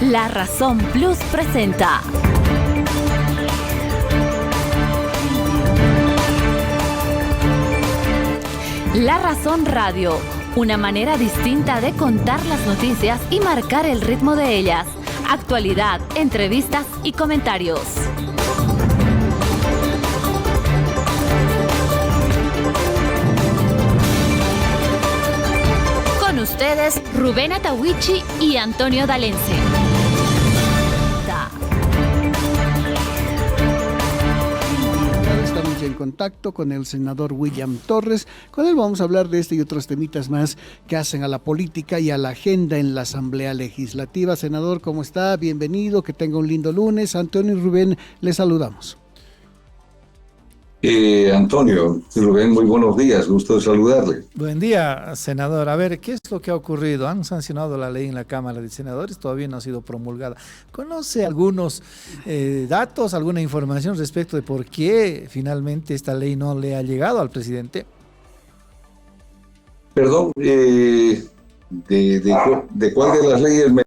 La Razón Plus presenta La Razón Radio, una manera distinta de contar las noticias y marcar el ritmo de ellas. Actualidad, entrevistas y comentarios. Con ustedes, Rubén Atahuichi y Antonio Dalense. Estamos en contacto con el senador William Torres. Con él vamos a hablar de este y otros temitas más que hacen a la política y a la agenda en la Asamblea Legislativa. Senador, ¿cómo está? Bienvenido, que tenga un lindo lunes. Antonio y Rubén, les saludamos. Antonio y Rubén, muy buenos días, gusto de saludarle. Buen día, senador. A ver, ¿qué es lo que ha ocurrido? Han sancionado la ley en la Cámara de Senadores, todavía no ha sido promulgada. ¿Conoce algunos datos, alguna información respecto de por qué finalmente esta ley no le ha llegado al presidente? Perdón, ¿de cuál de las leyes me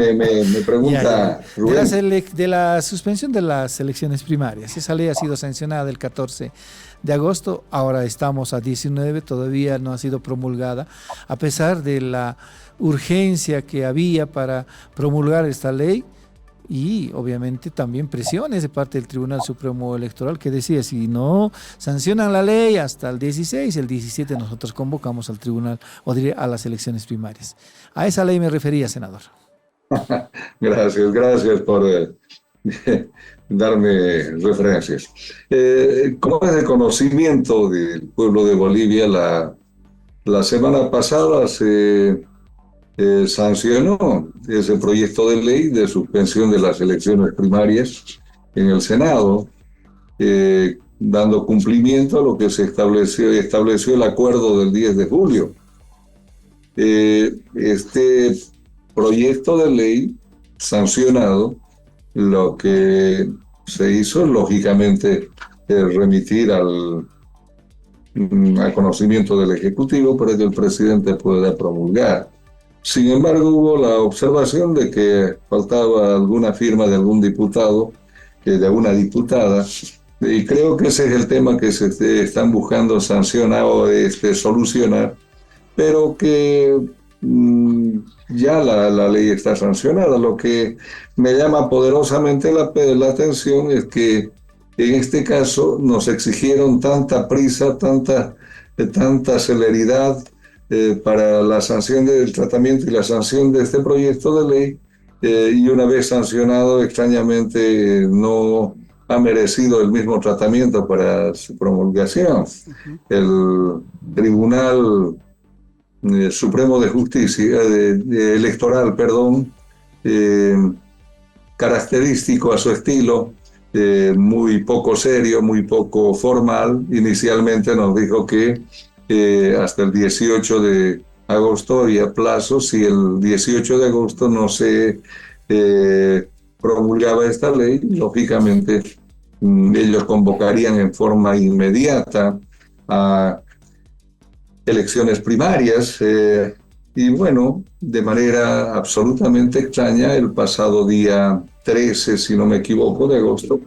pregunta Rubén? De la suspensión de las elecciones primarias. Esa ley ha sido sancionada el 14 de agosto, ahora estamos a 19, todavía no ha sido promulgada, a pesar de la urgencia que había para promulgar esta ley y obviamente también presiones de parte del Tribunal Supremo Electoral que decía, si no sancionan la ley hasta el 16, el 17 nosotros convocamos al tribunal o diría a las elecciones primarias. A esa ley me refería, senador. Gracias por darme referencias. Como es de conocimiento del pueblo de Bolivia, la semana pasada se sancionó ese proyecto de ley de suspensión de las elecciones primarias en el Senado, dando cumplimiento a lo que se estableció el acuerdo del 10 de julio. Este proyecto de ley sancionado, lo que se hizo, lógicamente, remitir al conocimiento del Ejecutivo para que el presidente pueda promulgar. Sin embargo, hubo la observación de que faltaba alguna firma de algún diputado, de alguna diputada, y creo que ese es el tema que se están buscando sancionar o solucionar, pero que ya la ley está sancionada. Lo que me llama poderosamente la atención es que en este caso nos exigieron tanta prisa, tanta celeridad para la sanción del tratamiento y la sanción de este proyecto de ley, y una vez sancionado, extrañamente no ha merecido el mismo tratamiento para su promulgación. El Tribunal Supremo de Justicia, electoral, característico a su estilo, muy poco serio, muy poco formal, inicialmente nos dijo que hasta el 18 de agosto había plazo. Si el 18 de agosto no se promulgaba esta ley, lógicamente ellos convocarían en forma inmediata a elecciones primarias, y bueno, de manera absolutamente extraña, el pasado día 13, si no me equivoco, de agosto,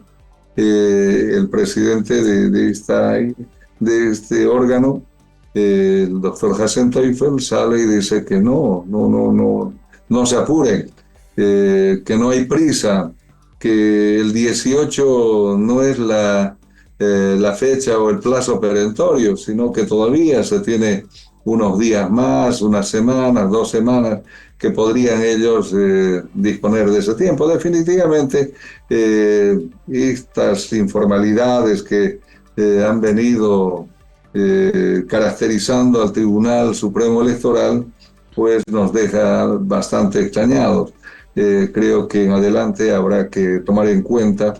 el presidente de este órgano, el doctor Jacinto Eiffel, sale y dice que no se apuren, que no hay prisa, que el 18 no es la fecha o el plazo perentorio, sino que todavía se tiene unos días más, unas semanas, 2 semanas, que podrían ellos disponer de ese tiempo. Definitivamente, estas informalidades que han venido caracterizando al Tribunal Supremo Electoral, pues nos deja bastante extrañados. Creo que en adelante habrá que tomar en cuenta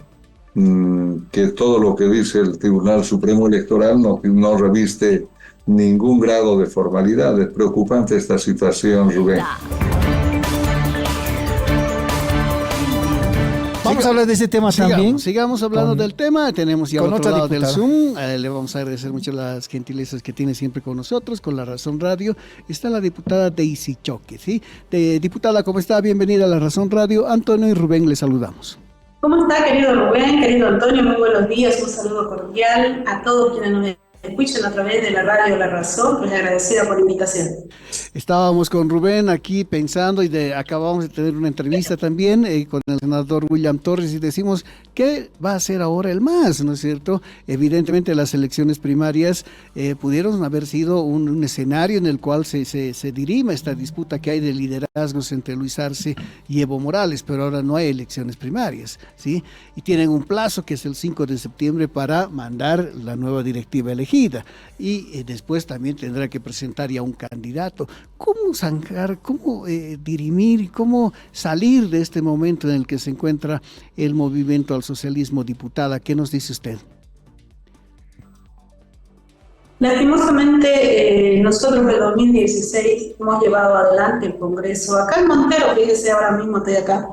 que todo lo que dice el Tribunal Supremo Electoral no reviste ningún grado de formalidad. Es preocupante esta situación, Rubén. Vamos a hablar de ese tema también. Sigamos hablando del tema. Tenemos ya al otro lado del diputada. Zoom. Le vamos a agradecer mucho las gentilezas que tiene siempre con nosotros, con La Razón Radio. Está la diputada Daisy Choque, ¿sí? Diputada, ¿cómo está? Bienvenida a La Razón Radio. Antonio y Rubén, le saludamos. ¿Cómo está, querido Rubén, querido Antonio? Muy buenos días, un saludo cordial a todos quienes nos escuchan a través de la radio La Razón, pues agradecida por la invitación. Estábamos con Rubén aquí pensando y acabamos de tener una entrevista también con el senador William Torres y decimos, ¿qué va a hacer ahora el MAS? ¿No es cierto? Evidentemente las elecciones primarias pudieron haber sido un escenario en el cual se dirima esta disputa que hay de liderazgos entre Luis Arce y Evo Morales, pero ahora no hay elecciones primarias, ¿sí? Y tienen un plazo que es el 5 de septiembre para mandar la nueva directiva elegida y después también tendrá que presentar ya un candidato. ¿Cómo zanjar, cómo dirimir, cómo salir de este momento en el que se encuentra el movimiento al socialismo, diputada? ¿Qué nos dice usted? Lastimosamente, nosotros en el 2016 hemos llevado adelante el Congreso. Acá en Montero, fíjese, ahora mismo estoy acá.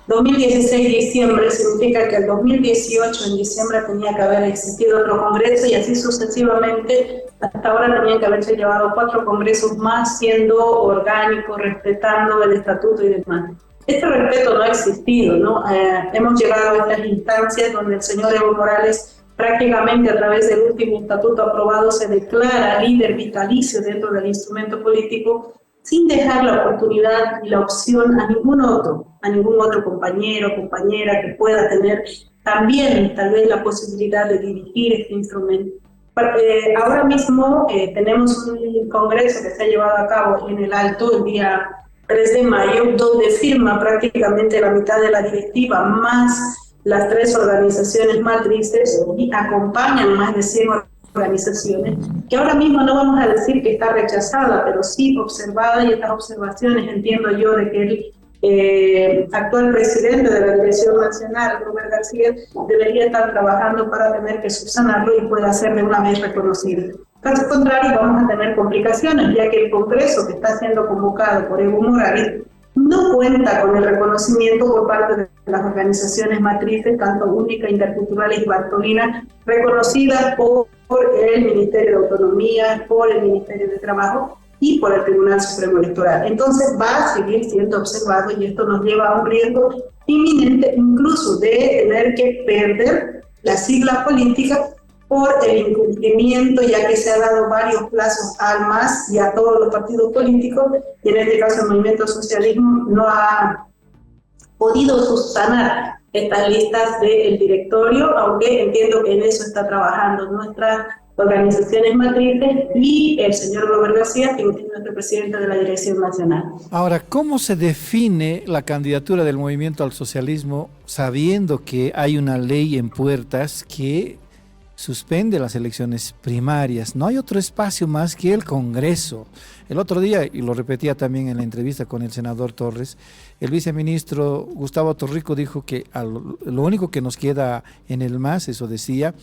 2016 diciembre significa que el 2018 en diciembre tenía que haber existido otro Congreso y así sucesivamente. Hasta ahora tenían que haberse llevado 4 congresos más, siendo orgánicos, respetando el estatuto y demás. Este respeto no ha existido, ¿no? Hemos llegado a estas instancias donde el señor Evo Morales prácticamente a través del último estatuto aprobado se declara líder vitalicio dentro del instrumento político, sin dejar la oportunidad y la opción a ningún otro compañero, compañera que pueda tener también tal vez la posibilidad de dirigir este instrumento. Ahora mismo tenemos un congreso que se ha llevado a cabo en el Alto el día 3 de mayo, donde firma prácticamente la mitad de la directiva, más las 3 organizaciones matrices, y acompañan más de 100 organizaciones, que ahora mismo no vamos a decir que está rechazada, pero sí observada, y estas observaciones entiendo yo de que el actual presidente de la Dirección Nacional, Robert García, debería estar trabajando para tener que subsanarlo y pueda ser de una vez reconocido. Caso contrario, vamos a tener complicaciones, ya que el Congreso que está siendo convocado por Evo Morales no cuenta con el reconocimiento por parte de las organizaciones matrices, tanto Única, Interculturales y Bartolina, reconocidas por el Ministerio de Autonomía, por el Ministerio de Trabajo y por el Tribunal Supremo Electoral. Entonces va a seguir siendo observado y esto nos lleva a un riesgo inminente incluso de tener que perder las siglas políticas por el incumplimiento, ya que se ha dado varios plazos al MAS y a todos los partidos políticos, y en este caso el Movimiento Socialismo no ha podido subsanar estas listas del directorio, aunque entiendo que en eso está trabajando nuestras organizaciones matrices y el señor Robert García, que es nuestro presidente de la Dirección Nacional. Ahora, ¿cómo se define la candidatura del movimiento al socialismo sabiendo que hay una ley en puertas que suspende las elecciones primarias? No hay otro espacio más que el Congreso. El otro día, y lo repetía también en la entrevista con el senador Torres, el viceministro Gustavo Torrico dijo que lo único que nos queda en el MAS, eso decía,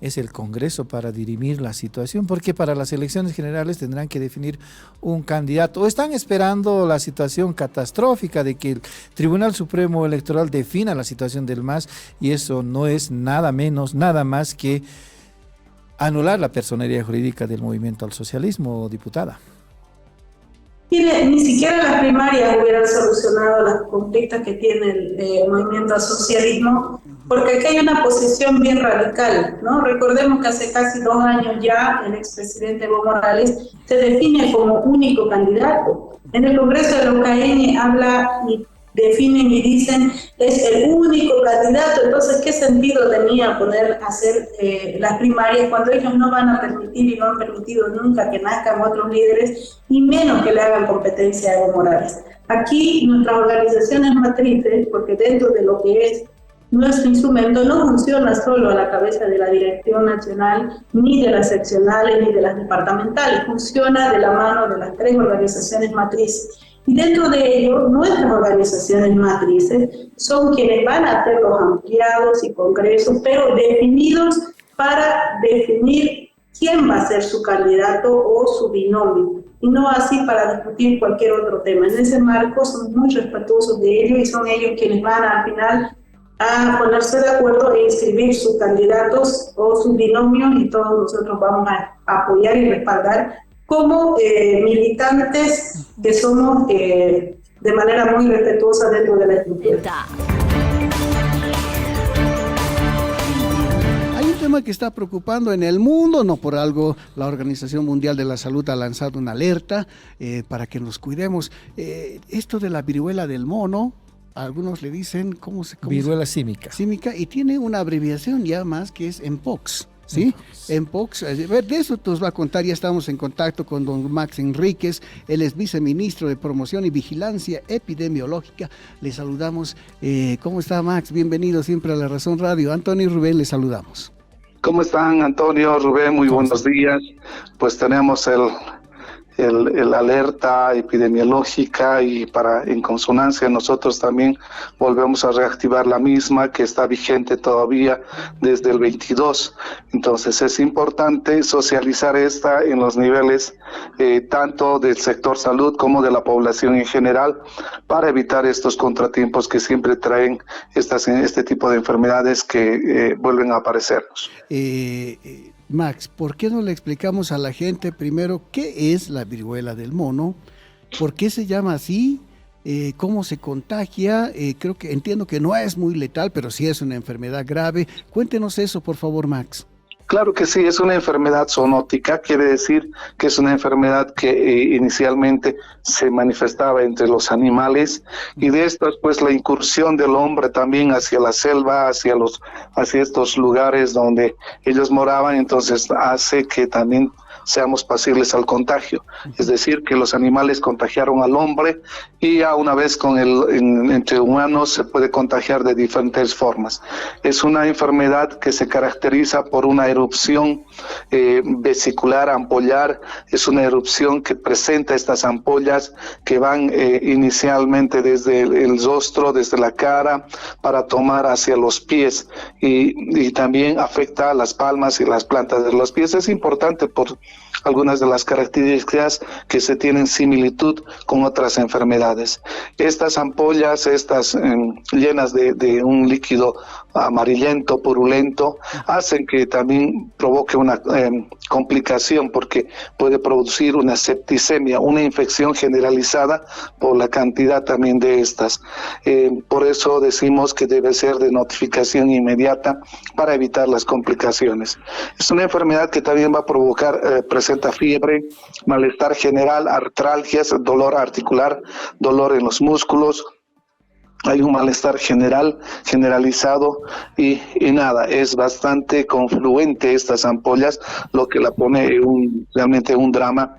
es el Congreso para dirimir la situación, porque para las elecciones generales tendrán que definir un candidato. ¿O están esperando la situación catastrófica de que el Tribunal Supremo Electoral defina la situación del MAS? Y eso no es nada menos, nada más que anular la personería jurídica del movimiento al socialismo, diputada. Ni siquiera las primarias hubieran solucionado las conflictos que tiene el movimiento al socialismo, porque aquí hay una posición bien radical, ¿no? Recordemos que hace casi 2 años ya el expresidente Evo Morales se define como único candidato. En el Congreso de la UCAN habla y definen y dicen es el único candidato. Entonces, ¿qué sentido tenía poder hacer las primarias cuando ellos no van a permitir y no han permitido nunca que nazcan otros líderes y menos que le hagan competencia a Evo Morales? Aquí nuestras organizaciones matrices, porque dentro de lo que es nuestro instrumento no funciona solo a la cabeza de la Dirección Nacional, ni de las seccionales, ni de las departamentales, funciona de la mano de las 3 organizaciones matrices. Y dentro de ello, nuestras organizaciones matrices son quienes van a hacer los ampliados y congresos, pero definidos para definir quién va a ser su candidato o su binomio, y no así para discutir cualquier otro tema. En ese marco somos muy respetuosos de ellos y son ellos quienes van al final a ponerse de acuerdo e inscribir sus candidatos o sus binomios, y todos nosotros vamos a apoyar y respaldar como militantes que somos de manera muy respetuosa dentro de la estructura. Hay un tema que está preocupando en el mundo, no por algo la Organización Mundial de la Salud ha lanzado una alerta para que nos cuidemos. Esto de la viruela del mono, algunos le dicen, viruela símica. Símica, y tiene una abreviación ya más que es Mpox. ¿Sí? Mpox, de eso nos va a contar. Ya estamos en contacto con don Max Enríquez, él es viceministro de Promoción y Vigilancia Epidemiológica. Le saludamos. ¿Cómo está, Max? Bienvenido siempre a La Razón Radio. Antonio y Rubén, le saludamos. ¿Cómo están, Antonio, Rubén? Muy buenos días. Pues tenemos el alerta epidemiológica, y en consonancia nosotros también volvemos a reactivar la misma, que está vigente todavía desde el 22. Entonces es importante socializar esta en los niveles tanto del sector salud como de la población en general, para evitar estos contratiempos que siempre traen este tipo de enfermedades que vuelven a aparecernos. Max, ¿por qué no le explicamos a la gente primero qué es la viruela del mono? ¿Por qué se llama así? ¿Cómo se contagia? Entiendo que no es muy letal, pero sí es una enfermedad grave. Cuéntenos eso, por favor, Max. Claro que sí, es una enfermedad zoonótica, quiere decir que es una enfermedad que inicialmente se manifestaba entre los animales, y de estas pues la incursión del hombre también hacia la selva, hacia estos lugares donde ellos moraban, entonces hace que también seamos pasibles al contagio. Es decir, que los animales contagiaron al hombre, y ya una vez entre humanos se puede contagiar de diferentes formas. Es una enfermedad que se caracteriza por una erupción vesicular ampollar. Es una erupción que presenta estas ampollas que van inicialmente desde el rostro, desde la cara, para tomar hacia los pies, y también afecta a las palmas y las plantas de los pies. Es importante por algunas de las características que se tienen similitud con otras enfermedades. Estas ampollas, llenas de un líquido amarillento, purulento, hacen que también provoque una complicación, porque puede producir una septicemia, una infección generalizada por la cantidad también de estas. Por eso decimos que debe ser de notificación inmediata para evitar las complicaciones. Es una enfermedad que también va a provocar, presenta fiebre, malestar general, artralgias, dolor articular, dolor en los músculos. Hay un malestar generalizado, y nada, es bastante confluente estas ampollas, lo que la pone realmente un drama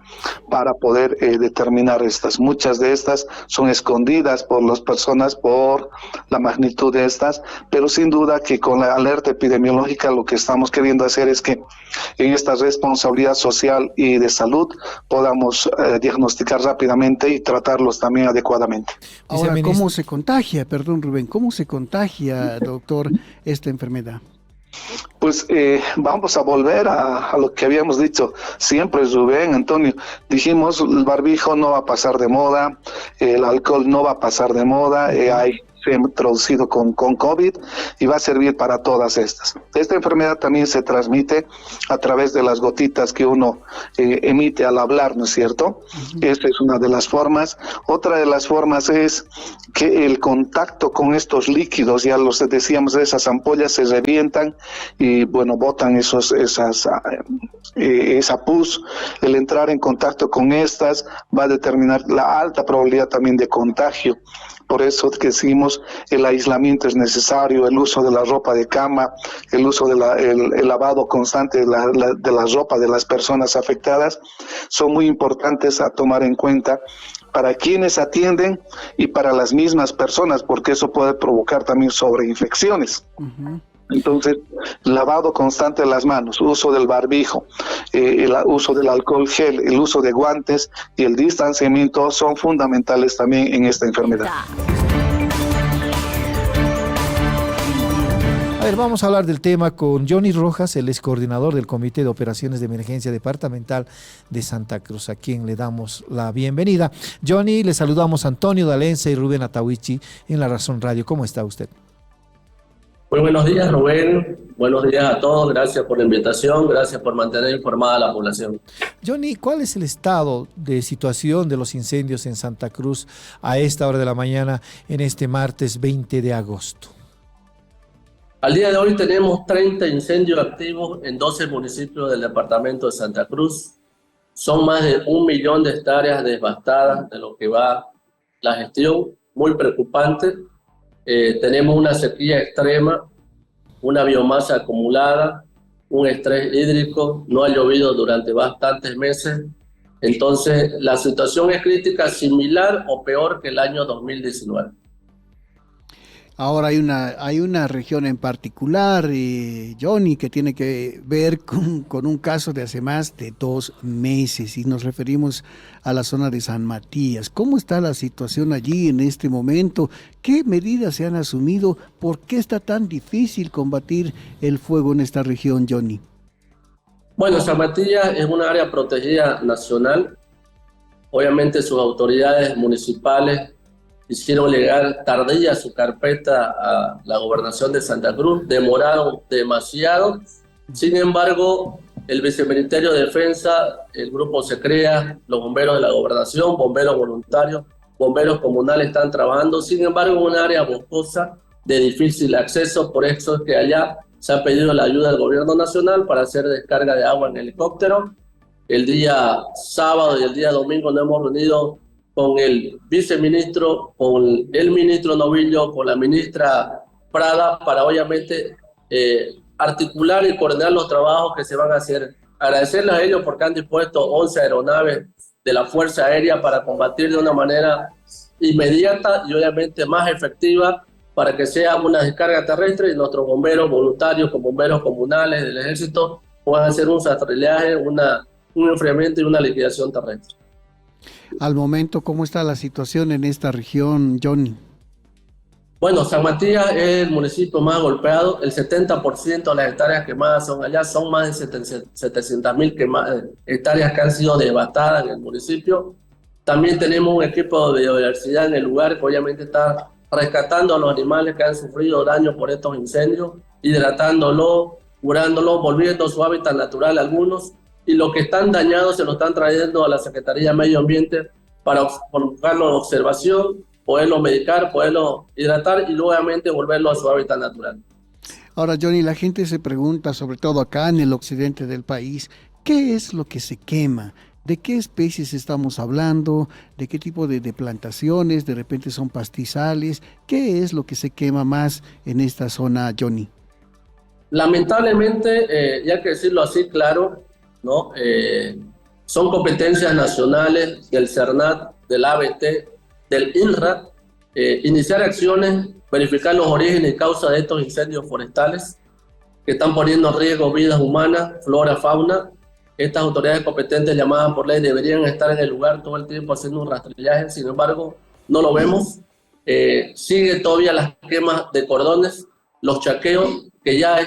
para poder determinar estas. Muchas de estas son escondidas por las personas por la magnitud de estas, pero sin duda que con la alerta epidemiológica lo que estamos queriendo hacer es que en esta responsabilidad social y de salud podamos diagnosticar rápidamente y tratarlos también adecuadamente. Ahora, ¿cómo se contagia? Perdón, Rubén, ¿cómo se contagia, doctor, esta enfermedad? Pues vamos a volver a lo que habíamos dicho siempre, Rubén, Antonio. Dijimos, el barbijo no va a pasar de moda, el alcohol no va a pasar de moda, se ha introducido con COVID, y va a servir para todas estas. Esta enfermedad también se transmite a través de las gotitas que uno emite al hablar, ¿no es cierto? Esta es una de las formas. Otra de las formas es que el contacto con estos líquidos, ya los decíamos, esas ampollas se revientan y bueno, botan esa pus. El entrar en contacto con estas va a determinar la alta probabilidad también de contagio. Por eso que decimos, el aislamiento es necesario, el uso de la ropa de cama, el uso de el lavado constante de la ropa de las personas afectadas, son muy importantes a tomar en cuenta para quienes atienden y para las mismas personas, porque eso puede provocar también sobreinfecciones. Entonces, lavado constante de las manos, uso del barbijo, el uso del alcohol gel, el uso de guantes y el distanciamiento son fundamentales también en esta enfermedad. A ver, vamos a hablar del tema con Johnny Rojas, él es coordinador del Comité de Operaciones de Emergencia Departamental de Santa Cruz, a quien le damos la bienvenida. Johnny, le saludamos a Antonio D'Alenza y Rubén Atahuichi en La Razón Radio. ¿Cómo está usted? Muy buenos días, Rubén. Buenos días a todos. Gracias por la invitación. Gracias por mantener informada a la población. Johnny, ¿cuál es el estado de situación de los incendios en Santa Cruz a esta hora de la mañana en este martes 20 de agosto? Al día de hoy tenemos 30 incendios activos en 12 municipios del departamento de Santa Cruz. Son más de 1 millón de hectáreas devastadas de lo que va la gestión. Muy preocupante. Tenemos una sequía extrema, una biomasa acumulada, un estrés hídrico, no ha llovido durante bastantes meses. Entonces, la situación es crítica, similar o peor que el año 2019. Ahora hay una región en particular, Johnny, que tiene que ver con un caso de hace más de 2 meses y nos referimos a la zona de San Matías. ¿Cómo está la situación allí en este momento? ¿Qué medidas se han asumido? ¿Por qué está tan difícil combatir el fuego en esta región, Johnny? Bueno, San Matías es una área protegida nacional. Obviamente sus autoridades municipales hicieron llegar tardía su carpeta a la gobernación de Santa Cruz, demoraron demasiado. Sin embargo, el Viceministerio de Defensa, el grupo se crea, los bomberos de la gobernación, bomberos voluntarios, bomberos comunales están trabajando. Sin embargo, es un área boscosa de difícil acceso, por eso es que allá se ha pedido la ayuda del gobierno nacional para hacer descarga de agua en helicóptero. El día sábado y el día domingo nos hemos reunido con el viceministro, con el ministro Novillo, con la ministra Prada, para obviamente articular y coordinar los trabajos que se van a hacer. Agradecerles a ellos porque han dispuesto 11 aeronaves de la Fuerza Aérea para combatir de una manera inmediata y obviamente más efectiva para que sea una descarga terrestre y nuestros bomberos voluntarios, con bomberos comunales del ejército, puedan hacer un rastrillaje, un enfriamiento y una liquidación terrestre. Al momento, ¿cómo está la situación en esta región, Johnny? Bueno, San Matías es el municipio más golpeado. El 70% de las hectáreas quemadas son allá. Son más de 700.000 hectáreas que han sido devastadas en el municipio. También tenemos un equipo de biodiversidad en el lugar que obviamente está rescatando a los animales que han sufrido daño por estos incendios, hidratándolos, curándolos, volviendo a su hábitat natural algunos. Y los que están dañados se los están trayendo a la Secretaría de Medio Ambiente para colocarlo en observación, poderlo medicar, poderlo hidratar y nuevamente volverlo a su hábitat natural. Ahora, Johnny, la gente se pregunta, sobre todo acá en el occidente del país, ¿qué es lo que se quema? ¿De qué especies estamos hablando? ¿De qué tipo de plantaciones? ¿De repente son pastizales? ¿Qué es lo que se quema más en esta zona, Johnny? Lamentablemente, y hay que decirlo así, claro, ¿no? Son competencias nacionales del CERNAT, del ABT, del INRA, iniciar acciones, verificar los orígenes y causas de estos incendios forestales que están poniendo en riesgo vidas humanas, flora, fauna. Estas autoridades competentes llamadas por ley deberían estar en el lugar todo el tiempo haciendo un rastrillaje, sin embargo, no lo vemos. Sigue todavía las quemas de cordones, los chaqueos, que ya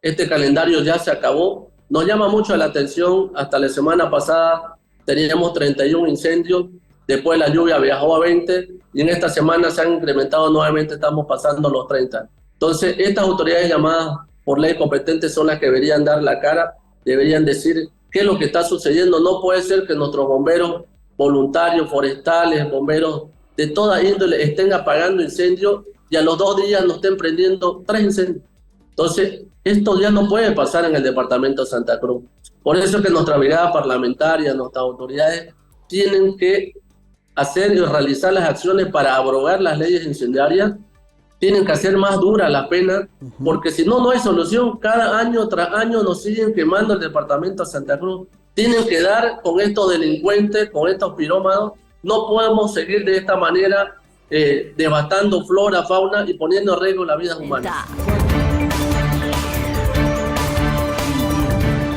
este calendario ya se acabó. Nos llama mucho la atención, hasta la semana pasada teníamos 31 incendios, después la lluvia viajó a 20 y en esta semana se han incrementado nuevamente, estamos pasando los 30. Entonces, estas autoridades llamadas por ley competentes son las que deberían dar la cara, deberían decir qué es lo que está sucediendo. No puede ser que nuestros bomberos voluntarios, forestales, bomberos de toda índole estén apagando incendios y a los 2 días nos estén prendiendo 3 incendios. Entonces, esto ya no puede pasar en el departamento de Santa Cruz. Por eso es que nuestra brigada parlamentaria, nuestras autoridades, tienen que hacer y realizar las acciones para abrogar las leyes incendiarias, tienen que hacer más dura la pena, porque si no, no hay solución. Cada año tras año nos siguen quemando el departamento de Santa Cruz. Tienen que dar con estos delincuentes, con estos pirómanos. No podemos seguir de esta manera devastando flora, fauna y poniendo en riesgo la vida humana.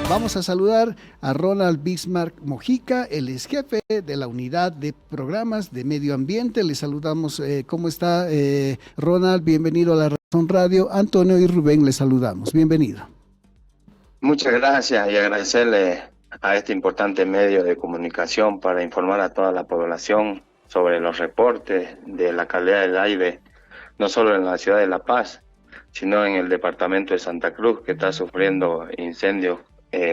Vamos a saludar a Ronald Bismarck Mojica, él es jefe de la unidad de programas de medio ambiente. Le saludamos. ¿Cómo está, Ronald? Bienvenido a La Razón Radio. Antonio y Rubén le saludamos. Bienvenido. Muchas gracias y agradecerle a este importante medio de comunicación para informar a toda la población sobre los reportes de la calidad del aire, no solo en la ciudad de La Paz, sino en el departamento de Santa Cruz, que está sufriendo incendios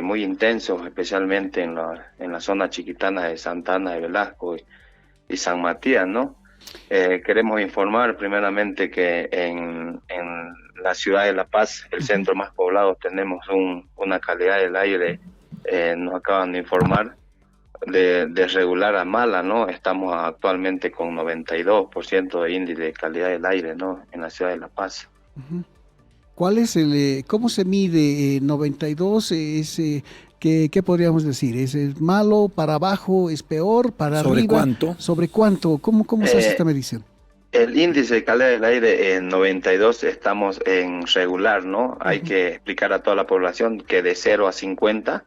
muy intensos, especialmente en la zona chiquitana de Santa Ana de Velasco y San Matías, ¿no? Queremos informar primeramente que en la ciudad de La Paz, el centro más poblado, tenemos una calidad del aire, nos acaban de informar, de regular a mala, ¿no? Estamos actualmente con 92% de índice de calidad del aire, ¿no? En la ciudad de La Paz. ¿Cuál es cómo se mide 92? ¿Qué podríamos decir? ¿Es malo, para abajo, es peor, para arriba? ¿Sobre cuánto? ¿Sobre cuánto? ¿Cómo se hace esta medición? El índice de calidad del aire en 92 estamos en regular, ¿no? Hay que explicar a toda la población que de 0 a 50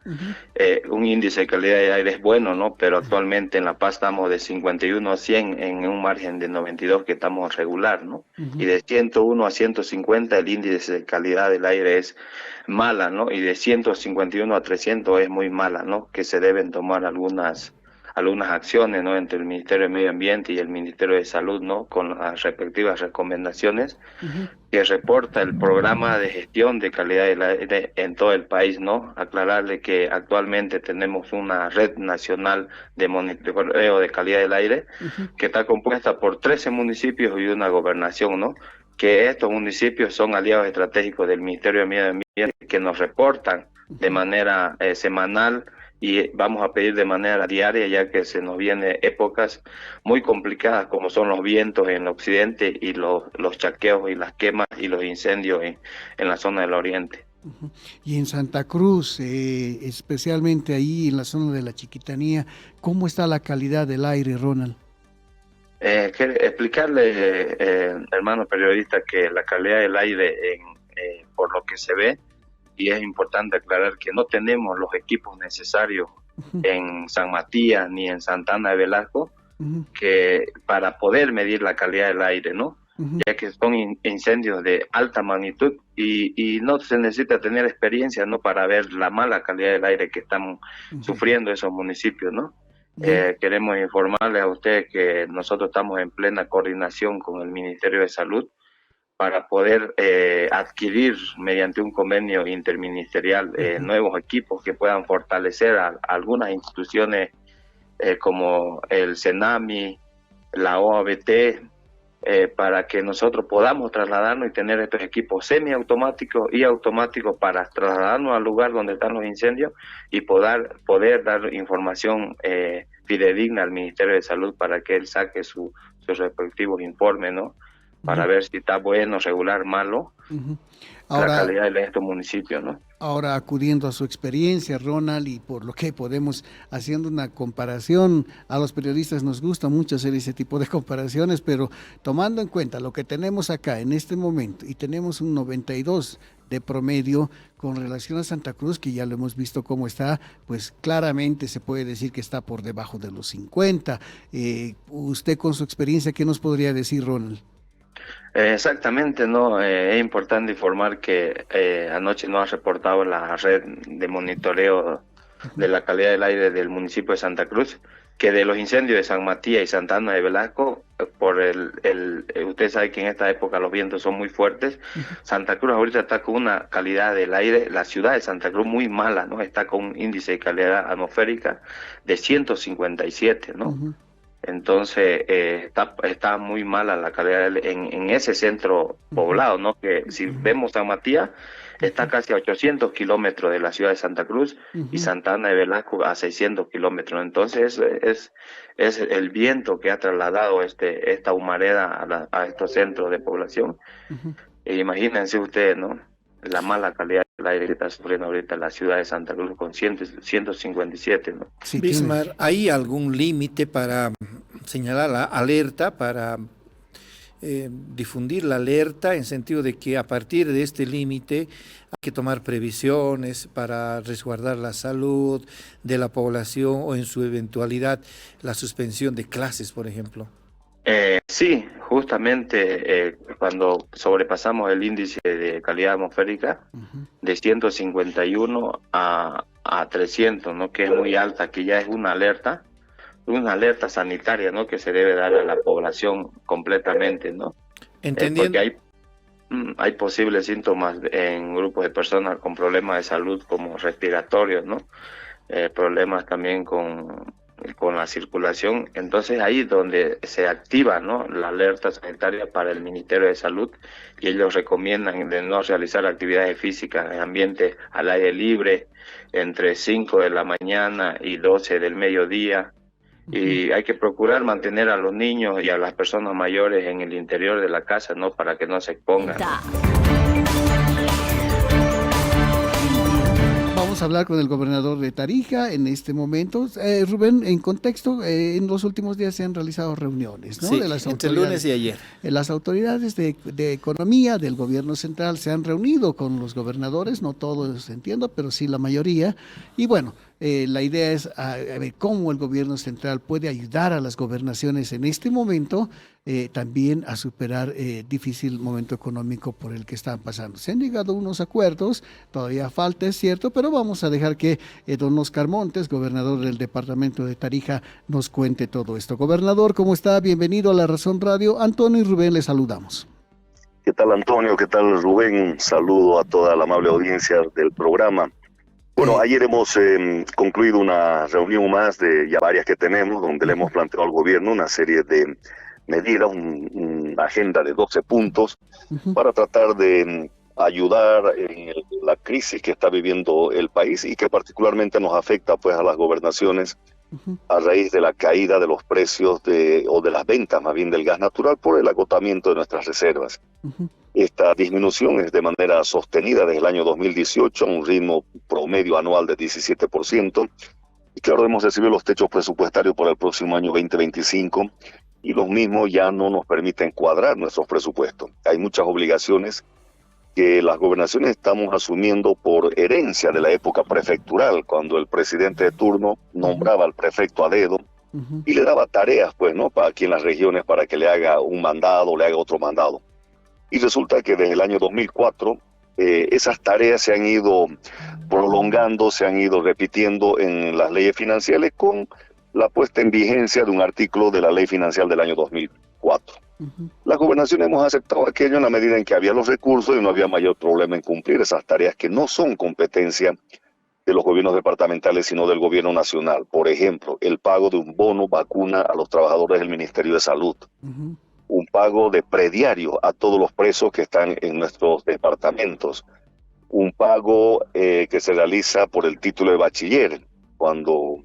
un índice de calidad del aire es bueno, ¿no? Pero actualmente en La Paz estamos de 51 a 100 en un margen de 92 que estamos regular, ¿no? Y de 101 a 150 el índice de calidad del aire es mala, ¿no? Y de 151 a 300 es muy mala, ¿no? Que se deben tomar algunas acciones, ¿no? Entre el Ministerio de Medio Ambiente y el Ministerio de Salud, ¿no? Con las respectivas recomendaciones que reporta el programa de gestión de calidad del aire en todo el país, ¿no? Aclararle que actualmente tenemos una red nacional de monitoreo de calidad del aire que está compuesta por 13 municipios y una gobernación, ¿no? Que estos municipios son aliados estratégicos del Ministerio de Medio Ambiente que nos reportan de manera semanal, y vamos a pedir de manera diaria, ya que se nos vienen épocas muy complicadas como son los vientos en el occidente y los chaqueos y las quemas y los incendios en la zona del oriente. Y en Santa Cruz, especialmente ahí en la zona de la Chiquitanía, ¿cómo está la calidad del aire, Ronald? Explicarle, hermano periodista, que la calidad del aire, por lo que se ve, y es importante aclarar que no tenemos los equipos necesarios en San Matías ni en Santa Ana de Velasco que para poder medir la calidad del aire, ¿no? Ya que son incendios de alta magnitud y no se necesita tener experiencia, ¿no? Para ver la mala calidad del aire que están sufriendo esos municipios, ¿no? Queremos informarles a ustedes que nosotros estamos en plena coordinación con el Ministerio de Salud para poder adquirir mediante un convenio interministerial nuevos equipos que puedan fortalecer a algunas instituciones como el CENAMI, la OABT, para que nosotros podamos trasladarnos y tener estos equipos semiautomáticos y automáticos para trasladarnos al lugar donde están los incendios y poder dar información fidedigna al Ministerio de Salud para que él saque sus respectivos informes, ¿no? Para ver si está bueno, regular, malo, ahora, la calidad de estos municipios, ¿no? Ahora, acudiendo a su experiencia, Ronald, y por lo que podemos, haciendo una comparación, a los periodistas nos gusta mucho hacer ese tipo de comparaciones, pero tomando en cuenta lo que tenemos acá en este momento, y tenemos un 92 de promedio con relación a Santa Cruz, que ya lo hemos visto cómo está, pues claramente se puede decir que está por debajo de los 50. Usted con su experiencia, ¿qué nos podría decir, Ronald? Exactamente, ¿no? Es importante informar que anoche nos ha reportado la red de monitoreo de la calidad del aire del municipio de Santa Cruz, que de los incendios de San Matías y Santa Ana de Velasco, por usted sabe que en esta época los vientos son muy fuertes. Santa Cruz ahorita está con una calidad del aire, la ciudad de Santa Cruz muy mala, ¿no? Está con un índice de calidad atmosférica de 157, ¿no? Entonces está muy mala la calidad en ese centro poblado, ¿no? Que si vemos San Matías, está casi a 800 kilómetros de la ciudad de Santa Cruz y Santa Ana de Velasco a 600 kilómetros. Entonces es el viento que ha trasladado esta humareda a estos centros de población. Imagínense ustedes, ¿no? La mala calidad del aire que está sufriendo ahorita la ciudad de Santa Cruz con 157, ¿no? Sí, Bismar, ¿hay algún límite para señalar la alerta, para difundir la alerta, en sentido de que a partir de este límite hay que tomar previsiones para resguardar la salud de la población o en su eventualidad la suspensión de clases, por ejemplo? Sí, justamente cuando sobrepasamos el índice de calidad atmosférica de 151 a 300, ¿no? Que es muy alta, que ya es una alerta sanitaria, ¿no? Que se debe dar a la población completamente, ¿no? Entendiendo. hay posibles síntomas en grupos de personas con problemas de salud como respiratorios, ¿no? Problemas también con la circulación. Entonces ahí es donde se activa, ¿no?, la alerta sanitaria para el Ministerio de Salud, y ellos recomiendan de no realizar actividades físicas en ambiente al aire libre entre 5 de la mañana y 12 del mediodía. Y hay que procurar mantener a los niños y a las personas mayores en el interior de la casa, ¿no?, para que no se expongan. Vamos a hablar con el gobernador de Tarija en este momento. Rubén, en contexto, en los últimos días se han realizado reuniones, ¿no? Sí, de las entre el lunes y ayer. Las autoridades de economía del gobierno central se han reunido con los gobernadores, no todos entiendo, pero sí la mayoría. Y bueno, la idea es a ver cómo el gobierno central puede ayudar a las gobernaciones en este momento, también a superar difícil momento económico por el que están pasando. Se han llegado a unos acuerdos, todavía falta, es cierto, pero vamos a dejar que don Oscar Montes, gobernador del departamento de Tarija, nos cuente todo esto. Gobernador, ¿cómo está? Bienvenido a La Razón Radio. Antonio y Rubén, les saludamos. ¿Qué tal, Antonio? ¿Qué tal, Rubén? Un saludo a toda la amable audiencia del programa. Bueno, ayer hemos concluido una reunión más de ya varias que tenemos, donde le hemos planteado al gobierno una serie de medidas, una agenda de 12 puntos para tratar de ayudar en la crisis que está viviendo el país y que particularmente nos afecta pues a las gobernaciones a raíz de la caída de los precios o de las ventas más bien del gas natural por el agotamiento de nuestras reservas. Esta disminución es de manera sostenida desde el año 2018 a un ritmo promedio anual de 17%. Y claro, hemos recibido los techos presupuestarios para el próximo año 2025 y los mismos ya no nos permiten cuadrar nuestros presupuestos. Hay muchas obligaciones que las gobernaciones estamos asumiendo por herencia de la época prefectural, cuando el presidente de turno nombraba al prefecto a dedo y le daba tareas, pues, ¿no?, para aquí en las regiones para que le haga un mandado, le haga otro mandado. Y resulta que desde el año 2004 esas tareas se han ido prolongando, se han ido repitiendo en las leyes financieras con la puesta en vigencia de un artículo de la ley financiera del año 2004. Las gobernaciones hemos aceptado aquello en la medida en que había los recursos y no había mayor problema en cumplir esas tareas que no son competencia de los gobiernos departamentales, sino del gobierno nacional. Por ejemplo, el pago de un bono vacuna a los trabajadores del Ministerio de Salud. Un pago de prediario a todos los presos que están en nuestros departamentos. Un pago que se realiza por el título de bachiller, cuando,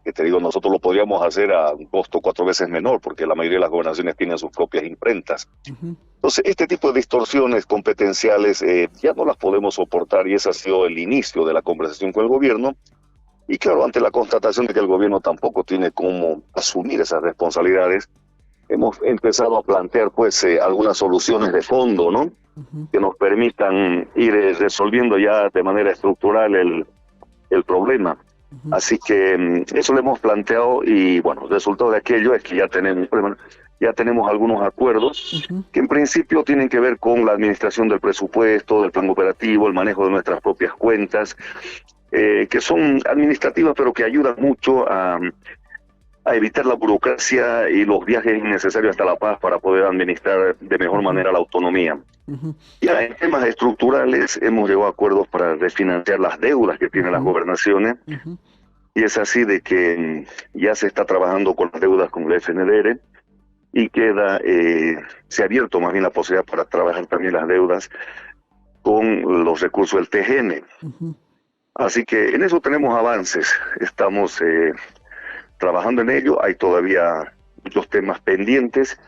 que te digo, nosotros lo podríamos hacer a un costo 4 veces menor, porque la mayoría de las gobernaciones tienen sus propias imprentas. Entonces, este tipo de distorsiones competenciales ya no las podemos soportar, y ese ha sido el inicio de la conversación con el gobierno. Y claro, ante la constatación de que el gobierno tampoco tiene cómo asumir esas responsabilidades, hemos empezado a plantear pues algunas soluciones de fondo, ¿no?, que nos permitan ir resolviendo ya de manera estructural el problema. Así que eso lo hemos planteado y bueno, el resultado de aquello es que ya tenemos algunos acuerdos que en principio tienen que ver con la administración del presupuesto, del plan operativo, el manejo de nuestras propias cuentas, que son administrativas pero que ayudan mucho a evitar la burocracia y los viajes innecesarios hasta La Paz para poder administrar de mejor manera la autonomía. Ya en temas estructurales hemos llegado a acuerdos para refinanciar las deudas que tienen las gobernaciones, y es así de que ya se está trabajando con las deudas con el FNDR y se ha abierto más bien la posibilidad para trabajar también las deudas con los recursos del TGN. Así que en eso tenemos avances, estamos trabajando en ello. Hay todavía muchos temas pendientes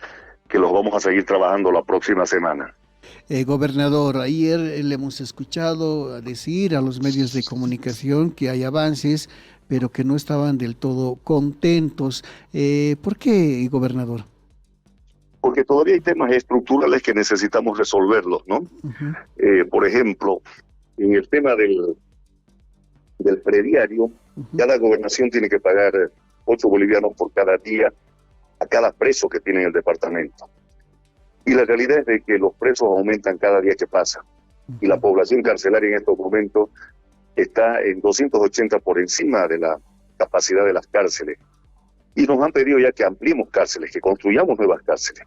que los vamos a seguir trabajando la próxima semana. Gobernador, ayer le hemos escuchado decir a los medios de comunicación que hay avances, pero que no estaban del todo contentos. ¿Por qué, gobernador? Porque todavía hay temas estructurales que necesitamos resolverlos, ¿no? Por ejemplo, en el tema del prediario, cada gobernación tiene que pagar 8 bolivianos por cada día a cada preso que tiene en el departamento. Y la realidad es de que los presos aumentan cada día que pasa. Y la población carcelaria en estos momentos está en 280 por encima de la capacidad de las cárceles. Y nos han pedido ya que ampliemos cárceles, que construyamos nuevas cárceles.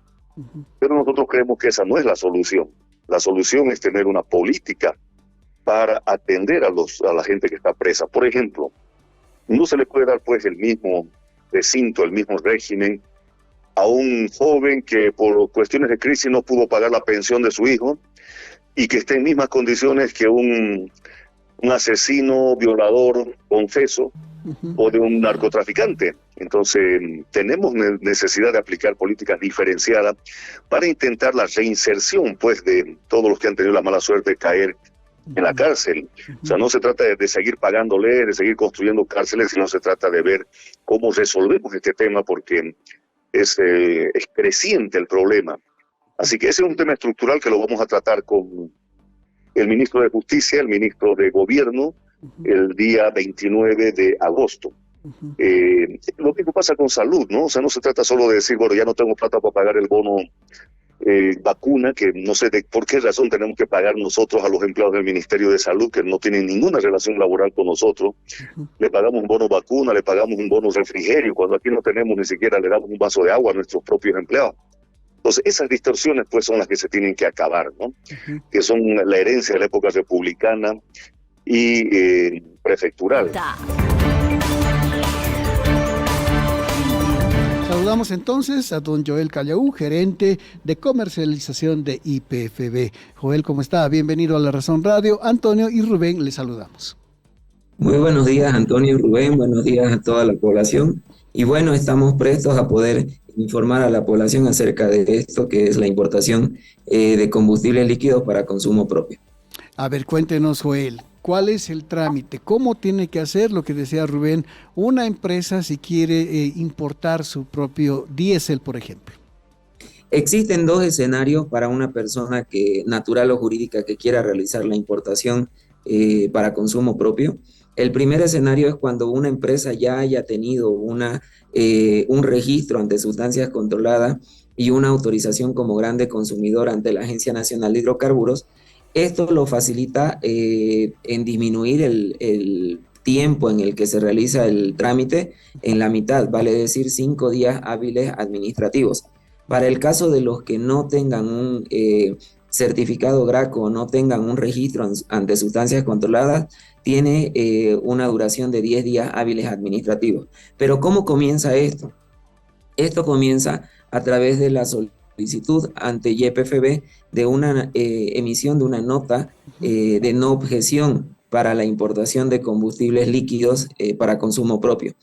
Pero nosotros creemos que esa no es la solución. La solución es tener una política para atender a la gente que está presa. Por ejemplo, no se le puede dar pues el mismo recinto, el mismo régimen a un joven que por cuestiones de crisis no pudo pagar la pensión de su hijo y que esté en mismas condiciones que un asesino, violador, confeso, o de un narcotraficante. Entonces, tenemos necesidad de aplicar políticas diferenciadas para intentar la reinserción, pues, de todos los que han tenido la mala suerte de caer en la cárcel. O sea, no se trata de seguir pagándole, de seguir construyendo cárceles, sino se trata de ver cómo resolvemos este tema, porque es creciente el problema. Así que ese es un tema estructural que lo vamos a tratar con el ministro de Justicia, el ministro de Gobierno, el día 29 de agosto. Lo mismo pasa con salud, ¿no? O sea, no se trata solo de decir, bueno, ya no tengo plata para pagar el bono vacuna, que no sé por qué razón tenemos que pagar nosotros a los empleados del Ministerio de Salud, que no tienen ninguna relación laboral con nosotros. Le pagamos un bono vacuna, le pagamos un bono refrigerio, cuando aquí no tenemos ni siquiera le damos un vaso de agua a nuestros propios empleados. Entonces, esas distorsiones pues son las que se tienen que acabar, ¿no? Que son la herencia de la época republicana y prefectural. Saludamos entonces a don Joel Callaú, gerente de comercialización de YPFB. Joel, ¿cómo está? Bienvenido a La Razón Radio. Antonio y Rubén, les saludamos. Muy buenos días, Antonio y Rubén. Buenos días a toda la población. Y bueno, estamos prestos a poder informar a la población acerca de esto, que es la importación de combustibles líquidos para consumo propio. A ver, cuéntenos, Joel, ¿cuál es el trámite? ¿Cómo tiene que hacer lo que decía Rubén una empresa si quiere importar su propio diésel, por ejemplo? Existen dos escenarios para una persona natural o jurídica que quiera realizar la importación para consumo propio. El primer escenario es cuando una empresa ya haya tenido un registro ante sustancias controladas y una autorización como grande consumidor ante la Agencia Nacional de Hidrocarburos. Esto lo facilita en disminuir el tiempo en el que se realiza el trámite en la mitad, vale decir 5 días hábiles administrativos. Para el caso de los que no tengan un certificado GRACO o no tengan un registro ante sustancias controladas, tiene una duración de 10 días hábiles administrativos. Pero ¿cómo comienza esto? Esto comienza a través de la solicitud ante YPFB de una emisión de una nota de no objeción para la importación de combustibles líquidos para consumo propio.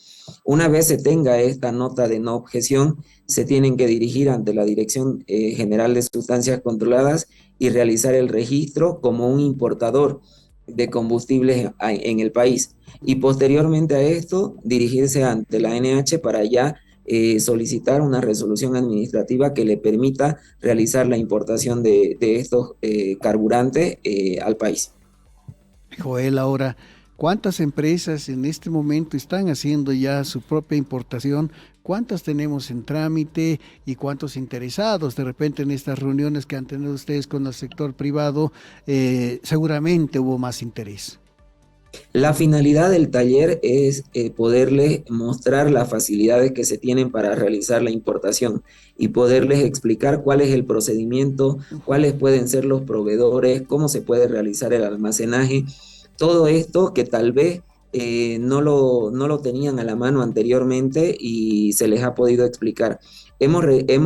Una vez se tenga esta nota de no objeción, se tienen que dirigir ante la Dirección General de Sustancias Controladas y realizar el registro como un importador de combustibles en el país. Y posteriormente a esto, dirigirse ante la ANH para ya solicitar una resolución administrativa que le permita realizar la importación de estos carburantes al país. Joel, ahora, ¿cuántas empresas en este momento están haciendo ya su propia importación? ¿Cuántas tenemos en trámite y cuántos interesados? De repente en estas reuniones que han tenido ustedes con el sector privado, seguramente hubo más interés. La finalidad del taller es poderles mostrar las facilidades que se tienen para realizar la importación y poderles explicar cuál es el procedimiento, cuáles pueden ser los proveedores, cómo se puede realizar el almacenaje, todo esto que tal vez no lo tenían a la mano anteriormente y se les ha podido explicar. Hemos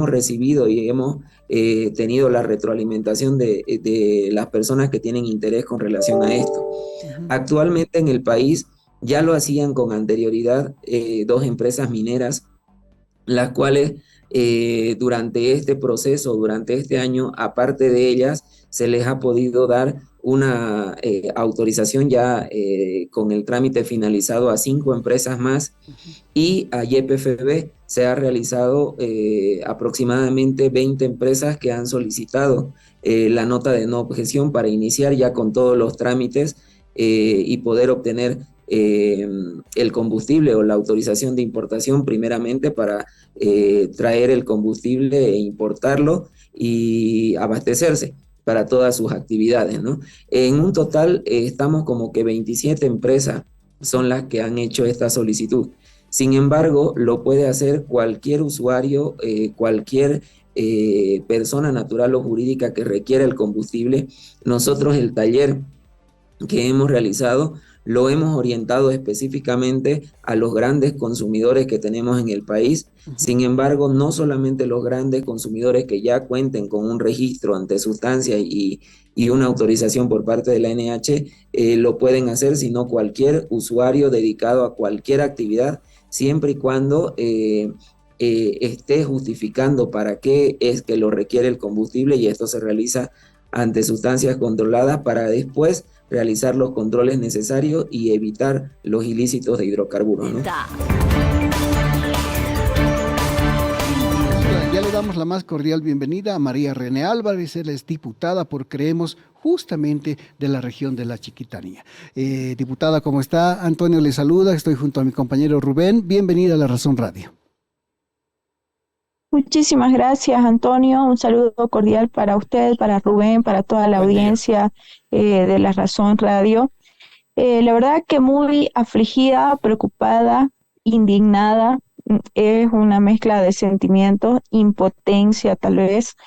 recibido y hemos tenido la retroalimentación de las personas que tienen interés con relación a esto. Actualmente en el país ya lo hacían con anterioridad 2 empresas mineras, las cuales durante este proceso, durante este año, aparte de ellas, se les ha podido dar una autorización ya con el trámite finalizado a 5 empresas más, y a YPFB se ha realizado aproximadamente 20 empresas que han solicitado la nota de no objeción para iniciar ya con todos los trámites y poder obtener el combustible o la autorización de importación primeramente para traer el combustible e importarlo y abastecerse para todas sus actividades, ¿no? En un total estamos como que 27 empresas son las que han hecho esta solicitud. Sin embargo, lo puede hacer cualquier usuario, cualquier persona natural o jurídica que requiera el combustible, nosotros el taller que hemos realizado lo hemos orientado específicamente a los grandes consumidores que tenemos en el país. Sin embargo, no solamente los grandes consumidores que ya cuenten con un registro ante sustancias y una autorización por parte de la ANH lo pueden hacer, sino cualquier usuario dedicado a cualquier actividad, siempre y cuando esté justificando para qué es que lo requiere el combustible, y esto se realiza ante sustancias controladas para después realizar los controles necesarios y evitar los ilícitos de hidrocarburos, ¿no? Ya le damos la más cordial bienvenida a María René Álvarez. Él es diputada por Creemos, justamente de la región de la Chiquitanía. Diputada, ¿cómo está? Antonio le saluda, estoy junto a mi compañero Rubén. Bienvenida a La Razón Radio. Muchísimas gracias, Antonio. Un saludo cordial para usted, para Rubén, para toda la audiencia de La Razón Radio. La verdad que muy afligida, preocupada, indignada. Es una mezcla de sentimientos, impotencia tal vez.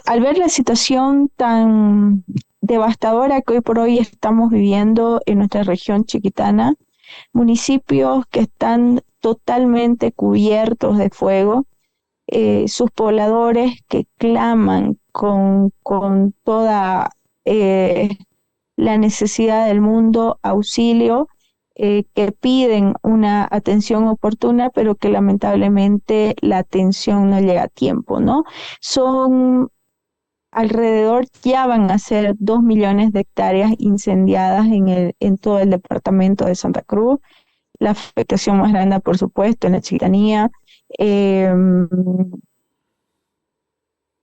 Al ver la situación tan devastadora que hoy por hoy estamos viviendo en nuestra región chiquitana, municipios que están totalmente cubiertos de fuego, sus pobladores que claman con toda la necesidad del mundo, auxilio, que piden una atención oportuna, pero que lamentablemente la atención no llega a tiempo, ¿no? Son alrededor, ya van a ser 2 millones de hectáreas incendiadas en todo el departamento de Santa Cruz. La afectación más grande, por supuesto, en la Chiquitanía.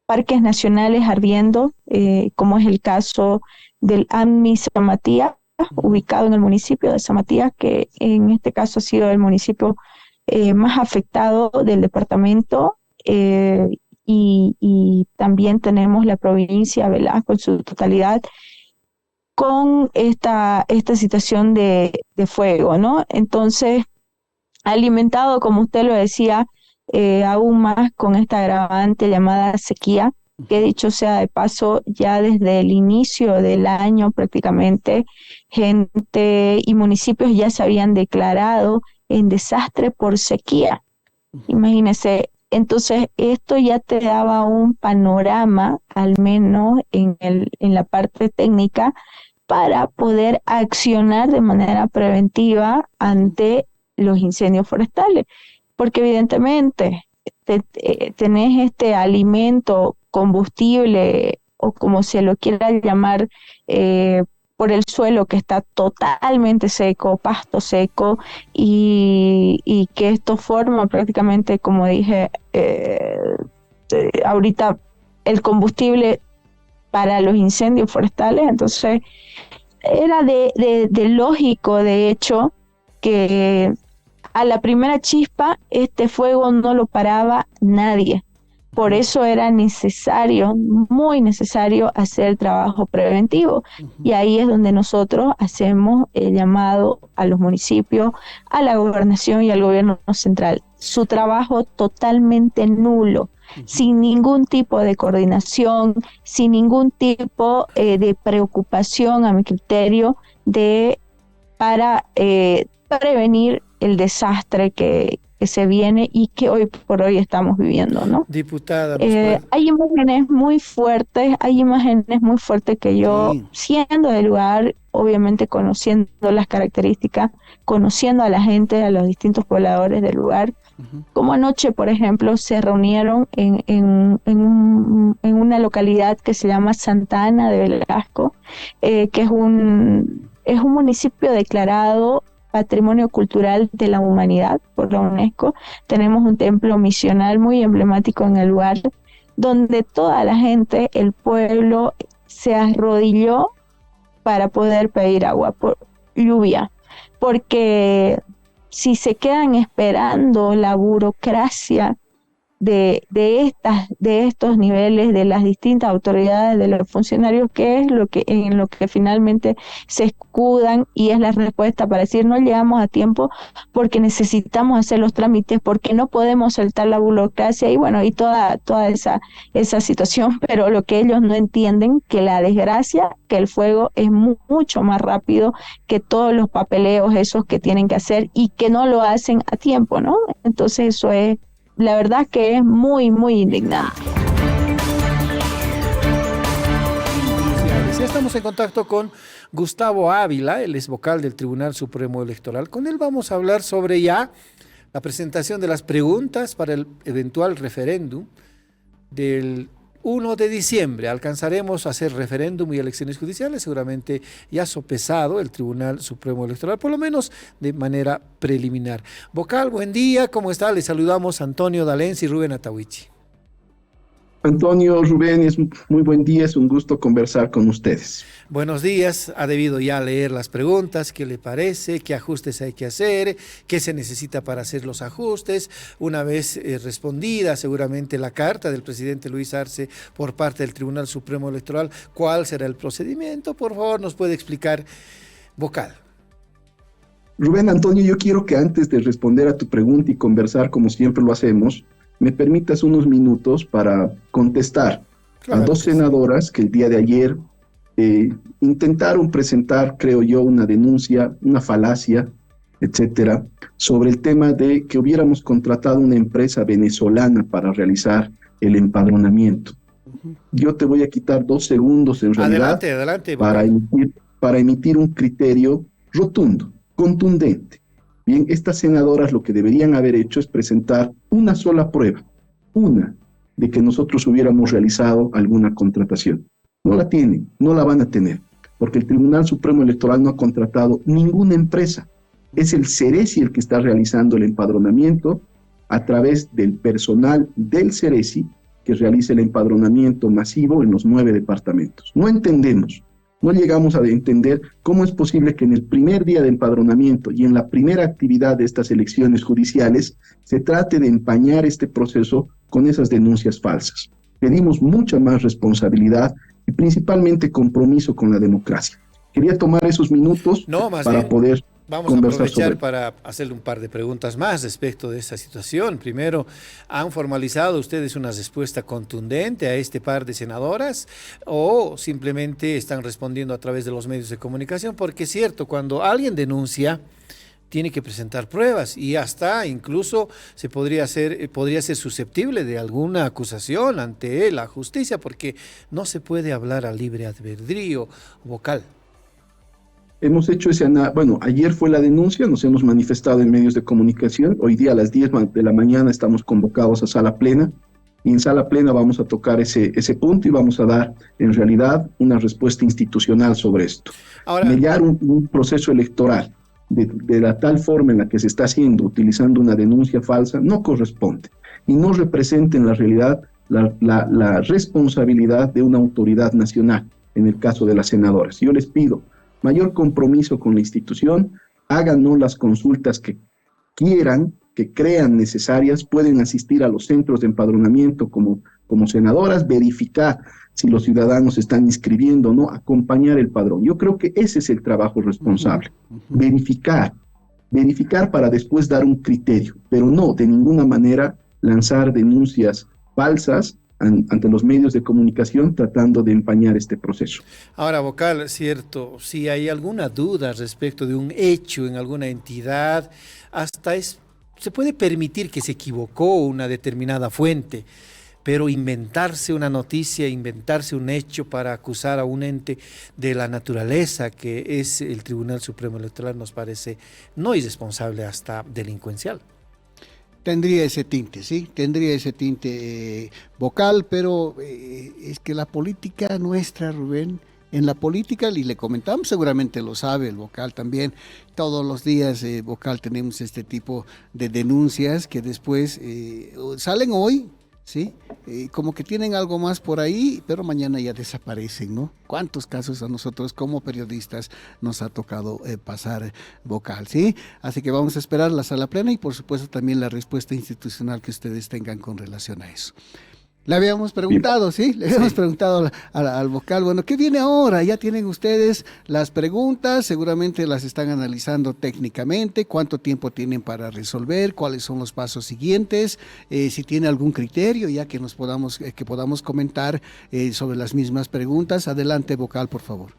Parques nacionales ardiendo, como es el caso del AMMI San Matías, ubicado en el municipio de San Matías, que en este caso ha sido el municipio más afectado del departamento, y también tenemos la provincia de Velasco en su totalidad con esta situación de fuego, ¿no? Entonces, alimentado, como usted lo decía, aún más con esta agravante llamada sequía, que dicho sea de paso, ya desde el inicio del año prácticamente gente y municipios ya se habían declarado en desastre por sequía. Imagínese, entonces esto ya te daba un panorama, al menos en la parte técnica, para poder accionar de manera preventiva ante los incendios forestales, porque evidentemente tenés este alimento, combustible o como se lo quiera llamar, por el suelo que está totalmente seco, pasto seco, y que esto forma prácticamente, como dije ahorita, el combustible para los incendios forestales. Entonces era de lógico, de hecho, que a la primera chispa este fuego no lo paraba nadie. Por eso era necesario, muy necesario, hacer el trabajo preventivo. Y ahí es donde nosotros hacemos el llamado a los municipios, a la gobernación y al gobierno central. Su trabajo totalmente nulo, sin ningún tipo de coordinación, sin ningún tipo de preocupación, a mi criterio, para prevenir el desastre que se viene y que hoy por hoy estamos viviendo, ¿no? Diputada, hay imágenes muy fuertes, que yo, siendo del lugar, obviamente conociendo las características, conociendo a la gente, a los distintos pobladores del lugar, como anoche, por ejemplo, se reunieron en una localidad que se llama Santa Ana de Velasco, que es un municipio declarado Patrimonio Cultural de la Humanidad por la UNESCO. Tenemos un templo misional muy emblemático en el lugar, donde toda la gente, el pueblo, se arrodilló para poder pedir agua, por lluvia, porque si se quedan esperando la burocracia de estos niveles, de las distintas autoridades, de los funcionarios, qué es en lo que finalmente se escudan, y es la respuesta para decir no llegamos a tiempo porque necesitamos hacer los trámites, porque no podemos saltar la burocracia y bueno, y toda esa situación, pero lo que ellos no entienden, que la desgracia, que el fuego es mucho más rápido que todos los papeleos esos que tienen que hacer y que no lo hacen a tiempo, ¿no? Entonces eso es, la verdad que es muy, muy indignante. Ya estamos en contacto con Gustavo Ávila, él es vocal del Tribunal Supremo Electoral. Con él vamos a hablar sobre ya la presentación de las preguntas para el eventual referéndum del 1 de diciembre. Alcanzaremos a hacer referéndum y elecciones judiciales, seguramente ya sopesado el Tribunal Supremo Electoral, por lo menos de manera preliminar. Vocal, buen día, ¿cómo está? Les saludamos Antonio Dalenzi y Rubén Atahuichi. Antonio, Rubén, es muy buen día, es un gusto conversar con ustedes. Buenos días, ha debido ya leer las preguntas, ¿qué le parece? ¿Qué ajustes hay que hacer? ¿Qué se necesita para hacer los ajustes? Una vez respondida seguramente la carta del presidente Luis Arce por parte del Tribunal Supremo Electoral, ¿cuál será el procedimiento? Por favor, nos puede explicar, vocal. Rubén, Antonio, yo quiero que antes de responder a tu pregunta y conversar como siempre lo hacemos, me permitas unos minutos para contestar a dos senadoras que el día de ayer intentaron presentar, creo yo, una denuncia, una falacia, etcétera, sobre el tema de que hubiéramos contratado una empresa venezolana para realizar el empadronamiento. Yo te voy a quitar 2 segundos en realidad adelante, para emitir un criterio rotundo, contundente. Bien, estas senadoras lo que deberían haber hecho es presentar una sola prueba, una, de que nosotros hubiéramos realizado alguna contratación. No la tienen, no la van a tener, porque el Tribunal Supremo Electoral no ha contratado ninguna empresa. Es el Ceresi el que está realizando el empadronamiento a través del personal del Ceresi que realiza el empadronamiento masivo en los 9 departamentos. No entendemos. No llegamos a entender cómo es posible que en el primer día de empadronamiento y en la primera actividad de estas elecciones judiciales se trate de empañar este proceso con esas denuncias falsas. Pedimos mucha más responsabilidad y principalmente compromiso con la democracia. Quería tomar esos minutos para poder Vamos a aprovechar para hacerle un par de preguntas más respecto de esta situación. Primero, ¿han formalizado ustedes una respuesta contundente a este par de senadoras o simplemente están respondiendo a través de los medios de comunicación? Porque es cierto, cuando alguien denuncia, tiene que presentar pruebas y hasta incluso podría ser susceptible de alguna acusación ante la justicia, porque no se puede hablar a libre albedrío, vocal. Hemos hecho ayer fue la denuncia, nos hemos manifestado en medios de comunicación, hoy día a las 10 de la mañana estamos convocados a sala plena, y en sala plena vamos a tocar ese punto y vamos a dar en realidad una respuesta institucional sobre esto. Ahora, mediar un proceso electoral de la tal forma en la que se está haciendo, utilizando una denuncia falsa, no corresponde y no representa en la realidad la responsabilidad de una autoridad nacional, en el caso de las senadoras. Yo les pido mayor compromiso con la institución, háganos las consultas que quieran, que crean necesarias, pueden asistir a los centros de empadronamiento como senadoras, verificar si los ciudadanos están inscribiendo o no, acompañar el padrón. Yo creo que ese es el trabajo responsable, verificar para después dar un criterio, pero no de ninguna manera lanzar denuncias falsas ante los medios de comunicación tratando de empañar este proceso. Ahora, vocal, cierto, si hay alguna duda respecto de un hecho en alguna entidad, se puede permitir que se equivocó una determinada fuente, pero inventarse una noticia, inventarse un hecho para acusar a un ente de la naturaleza que es el Tribunal Supremo Electoral nos parece no irresponsable, hasta delincuencial. Tendría ese tinte, sí, tendría ese tinte vocal, pero es que la política nuestra, Rubén, en la política, y le comentamos, seguramente lo sabe el vocal también, todos los días, vocal, tenemos este tipo de denuncias que después salen hoy, ¿sí? Como que tienen algo más por ahí, pero mañana ya desaparecen, ¿no? ¿Cuántos casos a nosotros como periodistas nos ha tocado pasar vocal, ¿sí? Así que vamos a esperar la sala plena y por supuesto también la respuesta institucional que ustedes tengan con relación a eso. Le habíamos preguntado, ¿sí? Le habíamos preguntado al vocal, bueno, ¿qué viene ahora? Ya tienen ustedes las preguntas, seguramente las están analizando técnicamente, cuánto tiempo tienen para resolver, cuáles son los pasos siguientes, si tiene algún criterio, ya que podamos comentar sobre las mismas preguntas. Adelante, vocal, por favor.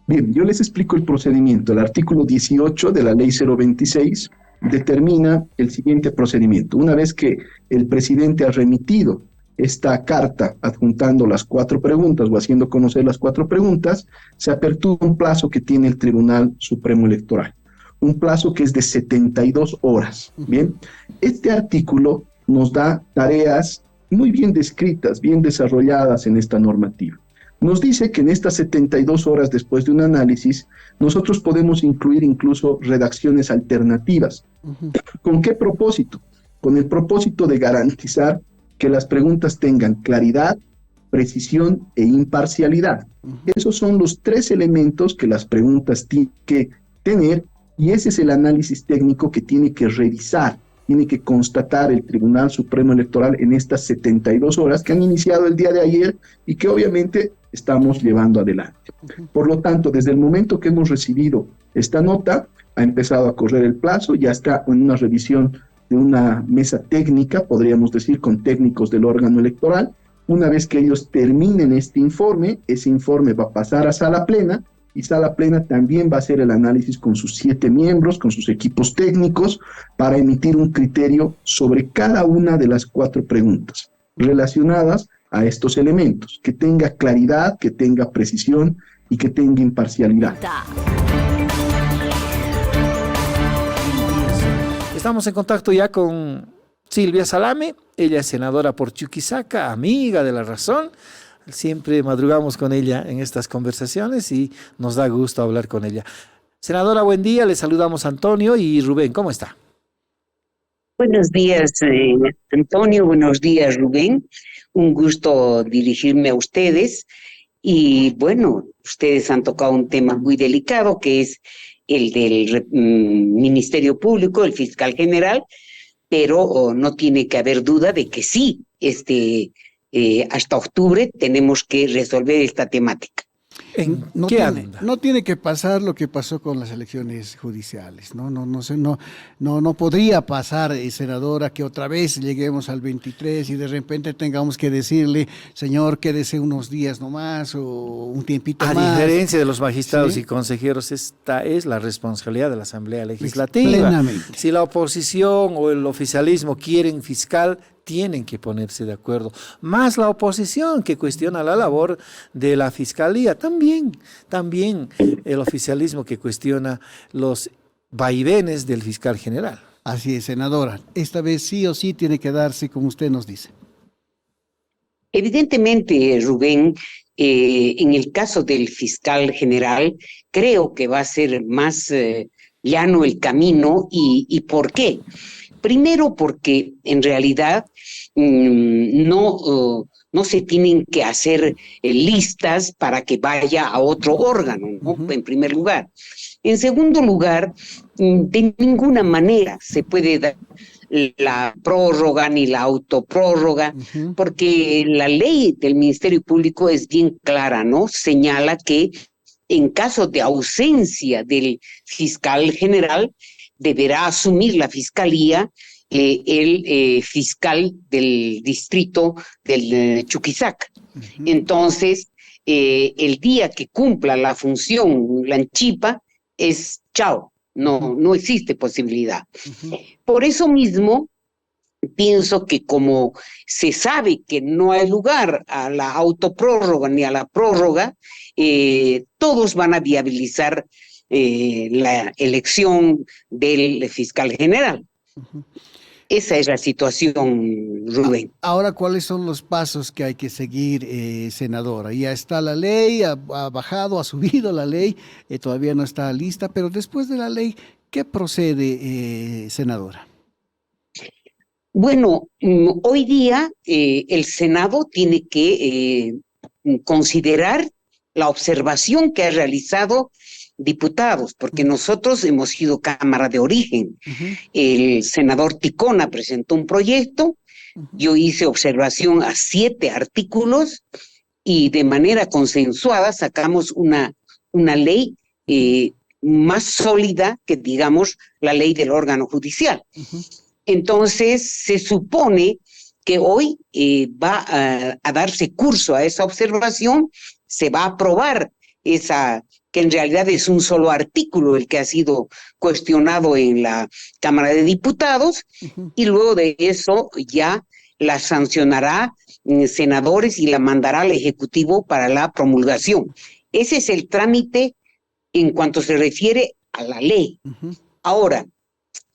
Bien, yo les explico el procedimiento. El artículo 18 de la ley 026 determina el siguiente procedimiento. Una vez que el presidente ha remitido esta carta adjuntando las 4 preguntas o haciendo conocer las 4 preguntas, se apertura un plazo que tiene el Tribunal Supremo Electoral, un plazo que es de 72 horas. Bien, este artículo nos da tareas muy bien descritas, bien desarrolladas en esta normativa. Nos dice que en estas 72 horas después de un análisis, nosotros podemos incluir incluso redacciones alternativas. ¿Con qué propósito? Con el propósito de garantizar que las preguntas tengan claridad, precisión e imparcialidad. Esos son los 3 elementos que las preguntas tienen que tener y ese es el análisis técnico que tiene que revisar, tiene que constatar el Tribunal Supremo Electoral en estas 72 horas que han iniciado el día de ayer y que obviamente estamos llevando adelante. Por lo tanto, desde el momento que hemos recibido esta nota, ha empezado a correr el plazo, ya está en una revisión de una mesa técnica, podríamos decir, con técnicos del órgano electoral. Una vez que ellos terminen este informe, ese informe va a pasar a sala plena, y sala plena también va a hacer el análisis con sus 7 miembros, con sus equipos técnicos, para emitir un criterio sobre cada una de las 4 preguntas relacionadas a estos elementos, que tenga claridad, que tenga precisión y que tenga imparcialidad. Estamos en contacto ya con Silvia Salame, ella es senadora por Chuquisaca, amiga de La Razón. Siempre madrugamos con ella en estas conversaciones y nos da gusto hablar con ella. Senadora, buen día, le saludamos a Antonio y Rubén, ¿cómo está? Buenos días, Antonio, buenos días, Rubén. Un gusto dirigirme a ustedes. Y bueno, ustedes han tocado un tema muy delicado que es el del Ministerio Público, el fiscal general, pero no tiene que haber duda de que sí, hasta octubre tenemos que resolver esta temática. No tiene que pasar lo que pasó con las elecciones judiciales, no podría pasar, senadora, que otra vez lleguemos al 23 y de repente tengamos que decirle, señor, quédese unos días nomás o un tiempito más. A diferencia de los magistrados ¿sí? y consejeros, esta es la responsabilidad de la Asamblea Legislativa. Plenamente. Si la oposición o el oficialismo quieren fiscal, tienen que ponerse de acuerdo. Más la oposición que cuestiona la labor de la Fiscalía. También el oficialismo que cuestiona los vaivenes del fiscal general. Así es, senadora. Esta vez sí o sí tiene que darse como usted nos dice. Evidentemente, Rubén, en el caso del fiscal general, creo que va a ser más llano el camino. ¿Y por qué? Primero porque en realidad no se tienen que hacer listas para que vaya a otro órgano, ¿no? En primer lugar. En segundo lugar, de ninguna manera se puede dar la prórroga ni la autoprórroga, porque la ley del Ministerio Público es bien clara, ¿no? Señala que en caso de ausencia del fiscal general, deberá asumir la fiscalía el fiscal del distrito del Chuquisaca. Entonces, el día que cumpla la función la Anchipa es chao, no existe posibilidad. Por eso mismo, pienso que como se sabe que no hay lugar a la autoprórroga ni a la prórroga, todos van a viabilizar la elección del fiscal general. Esa es la situación, Rubén. Ahora, ¿cuáles son los pasos que hay que seguir, senadora? Ya está la ley, ha bajado, ha subido la ley, todavía no está lista, pero después de la ley, ¿qué procede, senadora? Bueno, hoy día el Senado tiene que considerar la observación que ha realizado diputados, porque nosotros hemos sido Cámara de Origen. El senador Ticona presentó un proyecto, yo hice observación a 7 artículos y de manera consensuada sacamos una ley más sólida que, digamos, la ley del órgano judicial. Entonces, se supone que hoy va a darse curso a esa observación, se va a aprobar esa, que en realidad es un solo artículo el que ha sido cuestionado en la Cámara de Diputados, y luego de eso ya la sancionará senadores y la mandará al Ejecutivo para la promulgación. Ese es el trámite en cuanto se refiere a la ley. Ahora,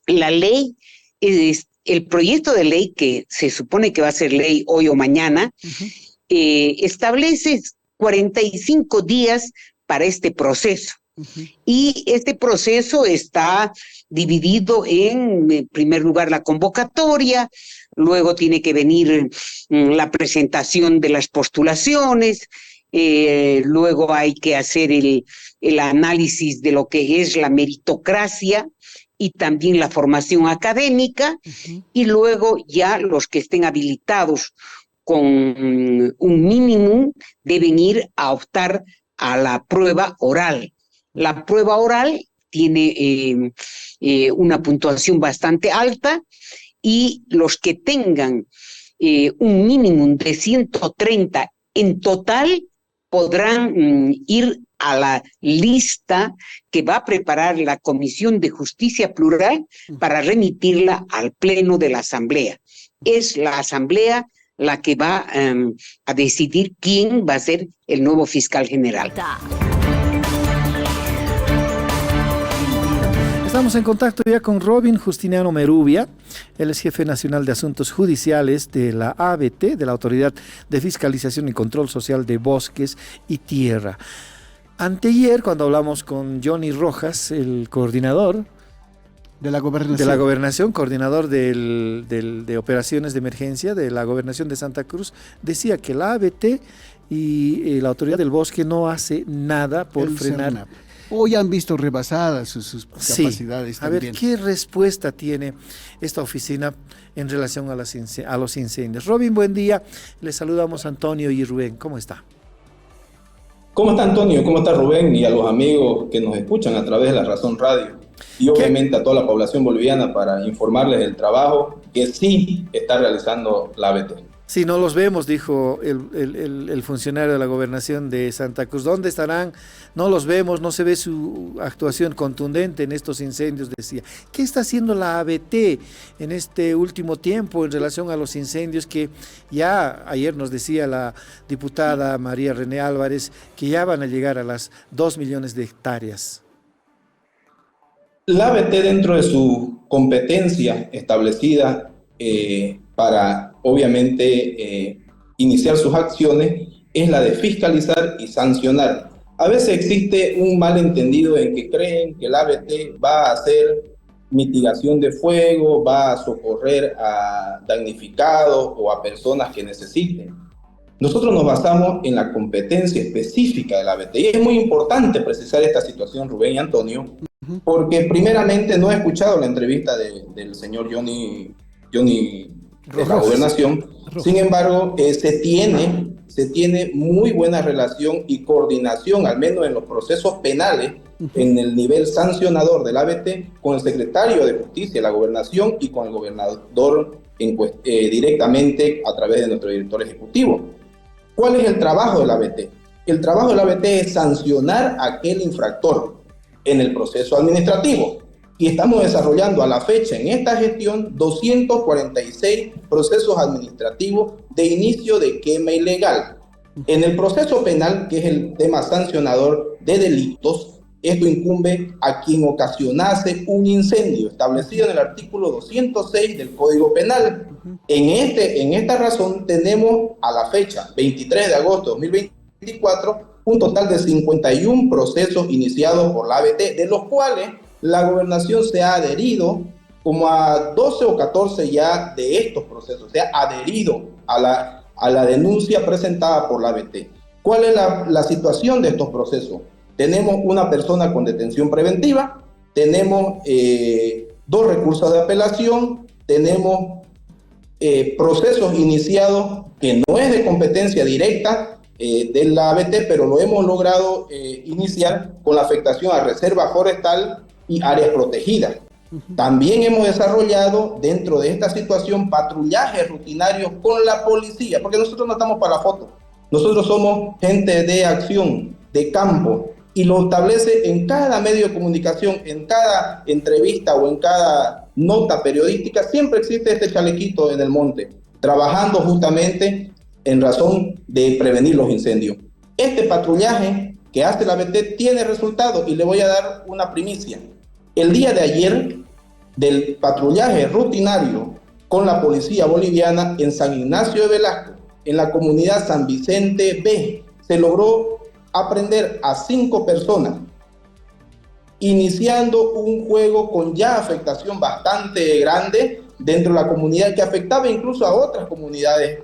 la ley, el proyecto de ley que se supone que va a ser ley hoy o mañana, establece 45 días para este proceso. Y este proceso está dividido en primer lugar, la convocatoria, luego tiene que venir la presentación de las postulaciones, luego hay que hacer el análisis de lo que es la meritocracia y también la formación académica, y luego ya los que estén habilitados con un mínimo deben ir a optar a la prueba oral. La prueba oral tiene una puntuación bastante alta, y los que tengan un mínimo de 130 en total podrán ir a la lista que va a preparar la Comisión de Justicia Plural para remitirla al Pleno de la Asamblea. Es la Asamblea la que va a decidir quién va a ser el nuevo fiscal general. Estamos en contacto ya con Robin Justiniano Merubia. Él es jefe nacional de asuntos judiciales de la ABT, de la Autoridad de Fiscalización y Control Social de Bosques y Tierra. Anteayer, cuando hablamos con Johnny Rojas, el coordinador de la gobernación, coordinador de operaciones de emergencia de la gobernación de Santa Cruz, decía que la ABT y la Autoridad del Bosque no hace nada por frenar. CERNAP. Hoy han visto rebasadas sus capacidades. A ver, ¿qué respuesta tiene esta oficina en relación a los incendios? Robin, buen día. Les saludamos a Antonio y Rubén. ¿Cómo está? ¿Cómo está Antonio? ¿Cómo está Rubén? Y a los amigos que nos escuchan a través de La Razón Radio. Y obviamente a toda la población boliviana para informarles del trabajo que sí está realizando la ABT. Sí, no los vemos, dijo el funcionario de la gobernación de Santa Cruz. ¿Dónde estarán? No los vemos, no se ve su actuación contundente en estos incendios, decía. ¿Qué está haciendo la ABT en este último tiempo en relación a los incendios que ya ayer nos decía la diputada María René Álvarez que ya van a llegar a las 2 millones de hectáreas? La ABT, dentro de su competencia establecida para obviamente iniciar sus acciones, es la de fiscalizar y sancionar. A veces existe un malentendido en que creen que la ABT va a hacer mitigación de fuego, va a socorrer a damnificados o a personas que necesiten. Nosotros nos basamos en la competencia específica de la ABT, y es muy importante precisar esta situación, Rubén y Antonio, porque primeramente no he escuchado la entrevista del señor Johnny de la gobernación. Sin embargo, se tiene muy buena relación y coordinación, al menos en los procesos penales, en el nivel sancionador del ABT, con el secretario de Justicia de la gobernación y con el gobernador directamente a través de nuestro director ejecutivo. ¿Cuál es el trabajo del ABT? El trabajo del ABT es sancionar a aquel infractor en el proceso administrativo. Y estamos desarrollando a la fecha en esta gestión 246 procesos administrativos de inicio de quema ilegal. En el proceso penal, que es el tema sancionador de delitos, esto incumbe a quien ocasionase un incendio establecido en el artículo 206 del Código Penal. En esta razón tenemos a la fecha 23 de agosto de 2024 un total de 51 procesos iniciados por la ABT, de los cuales la gobernación se ha adherido como a 12 o 14 ya de estos procesos, se ha adherido a la denuncia presentada por la ABT. ¿Cuál es la situación de estos procesos? Tenemos una persona con detención preventiva, tenemos 2 recursos de apelación, tenemos procesos iniciados que no es de competencia directa de la ABT, pero lo hemos logrado iniciar con la afectación a reserva forestal y áreas protegidas. También hemos desarrollado dentro de esta situación patrullajes rutinarios con la policía, porque nosotros no estamos para la foto, nosotros somos gente de acción, de campo, y lo establece en cada medio de comunicación, en cada entrevista o en cada nota periodística, siempre existe este chalequito en el monte, trabajando justamente en razón de prevenir los incendios. Este patrullaje que hace la ABT tiene resultados y le voy a dar una primicia. El día de ayer, del patrullaje rutinario con la policía boliviana en San Ignacio de Velasco, en la comunidad San Vicente B, se logró aprender a 5 personas, iniciando un juego con ya afectación bastante grande dentro de la comunidad que afectaba incluso a otras comunidades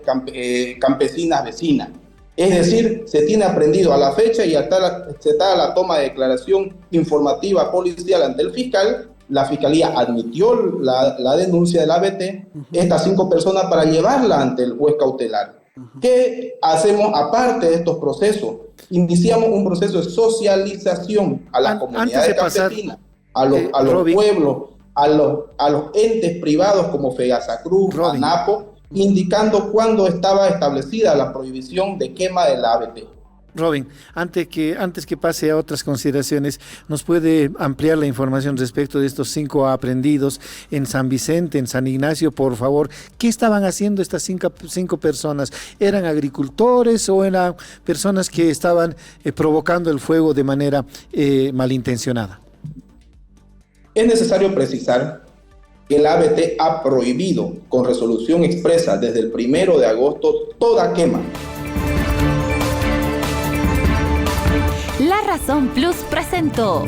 campesinas vecinas. Es decir, se tiene aprendido a la fecha y se está la toma de declaración informativa policial ante el fiscal. La fiscalía admitió la denuncia de la ABT, estas 5 personas, para llevarla ante el juez cautelar. ¿Qué hacemos aparte de estos procesos? Iniciamos un proceso de socialización a las comunidades campesinas, a los pueblos, a los entes privados como Fegasacruz, ANAPO, indicando cuándo estaba establecida la prohibición de quema de la ABT. Robin, antes que pase a otras consideraciones, ¿nos puede ampliar la información respecto de estos 5 aprehendidos en San Vicente, en San Ignacio, por favor? ¿Qué estaban haciendo estas 5 personas? ¿Eran agricultores o eran personas que estaban provocando el fuego de manera malintencionada? Es necesario precisar que la ABT ha prohibido con resolución expresa desde el 1 de agosto toda quema. La Razón Plus presentó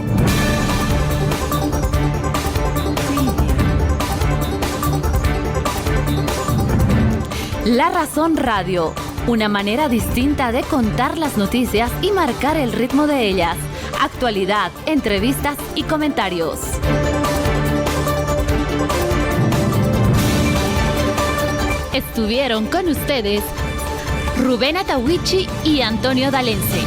La Razón Radio, una manera distinta de contar las noticias y marcar el ritmo de ellas. Actualidad, entrevistas y comentarios. Estuvieron con ustedes Rubén Atahuichi y Antonio Dalense.